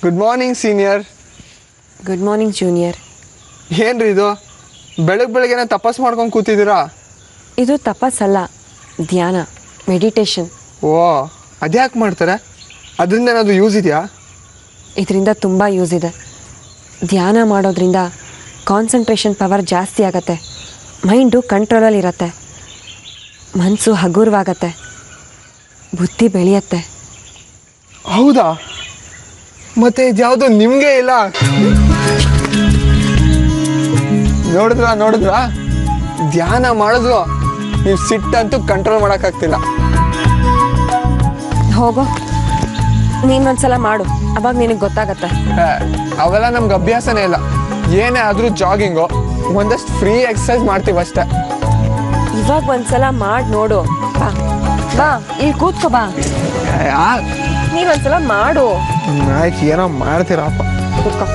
Good morning senior. Good morning junior. ಏನ್ರಿ ಇದು ಬೆಳಗ್ಗೆನೆ ತಪಸ್ ಮಾಡ್ಕೊಂಡು ಕೂತಿದ್ದೀರಾ? ಇದು ತಪಸ್ಸಲ್ಲ, ಧ್ಯಾನ, ಮೆಡಿಟೇಷನ್. ಓ, ಅದ್ಯಾಕೆ ಮಾಡ್ತಾರೆ? ಅದರಿಂದ ಏನಾದರೂ ಯೂಸ್ ಇದೆಯಾ? ಇದರಿಂದ ತುಂಬ ಯೂಸ್ ಇದೆ. ಧ್ಯಾನ ಮಾಡೋದ್ರಿಂದ ಕಾನ್ಸಂಟ್ರೇಷನ್ ಪವರ್ ಜಾಸ್ತಿ ಆಗತ್ತೆ, ಮೈಂಡು ಕಂಟ್ರೋಲಲ್ಲಿರತ್ತೆ, ಮನಸ್ಸು ಹಗುರವಾಗತ್ತೆ, ಬುದ್ಧಿ ಬೆಳೆಯತ್ತೆ. ಹೌದಾ? ಮತ್ತೆ ಇದ್ಯಾವುದು ನಿಮಗೆ ಇಲ್ಲ? ನೋಡಿದ್ರಾ ಧ್ಯಾನ ಮಾಡಿದ್ರು ನೀವು ಸಿಟ್ಟಂತೂ ಕಂಟ್ರೋಲ್ ಮಾಡೋಕ್ಕಾಗ್ತಿಲ್ಲ. ಹೋಗೋ, ನೀನೊಂದ್ಸಲ ಮಾಡು, ಅವಾಗ ನಿನಗೆ ಗೊತ್ತಾಗತ್ತೆ. ಅವೆಲ್ಲ ನಮ್ಗೆ ಅಭ್ಯಾಸನೇ ಇಲ್ಲ. ಏನೇ ಆದರೂ ಜಾಗಿಂಗು, ಒಂದಷ್ಟು ಫ್ರೀ ಎಕ್ಸಸೈಸ್ ಮಾಡ್ತೀವಿ ಅಷ್ಟೇ. ಇವಾಗ ಒಂದ್ಸಲ ಮಾಡಿ ನೋಡು. ಬಾ ಬಾ, ಇಲ್ಲಿ ಕೂತ್ಕೋ, ಬಾ. ನೀನೊಂದ್ಸಲ ಮಾಡು. ಆಯ್ತು, ಏನೋ ಮಾಡ್ತೀರಪ್ಪ. ಕೂತ್ಕೋ.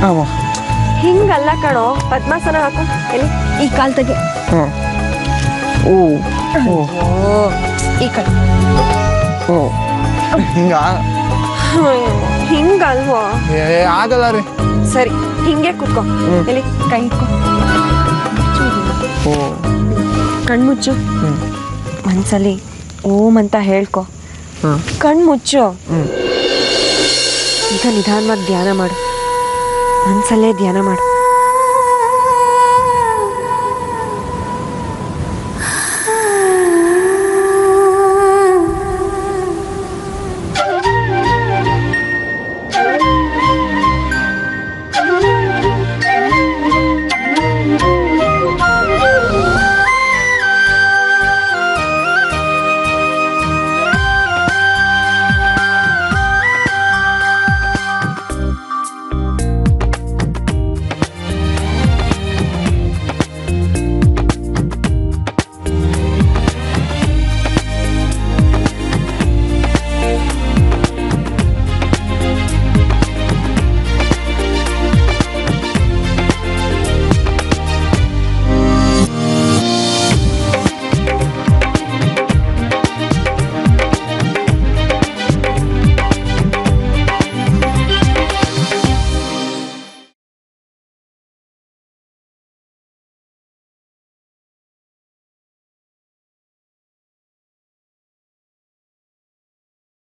ಹಾಂ, ಹಿಂಗಲ್ಲ ಕಣೋ, ಪದ್ಮಾಸನ ಹಾಕು. ಎಲ್ಲಿ? ಈ ಕಾಲ್ ತೆಗೆ. ಓ ಈ ಕಡೆ. ಓ, ಹಿಂಗಲ್ವೋ? ಆಗಲ್ಲ ರೀ. ಸರಿ, ಹಿಂಗೆ ಕೂತ್ಕೋ. ಎಲ್ಲಿ? ಕೈ ಇಟ್ಕೋ. ಓ, ಕಣ್ಮುಚ್ಚು. ಮನ್ಸಲ್ಲಿ ಓಂ ಅಂತ ಹೇಳ್ಕೊ. ಕಣ್ಮುಚ್ಚು. ಈಗ ನಿಧಾನವಾಗಿ ಧ್ಯಾನ ಮಾಡು. ಮನ್ಸಲ್ಲೇ ಧ್ಯಾನ ಮಾಡು.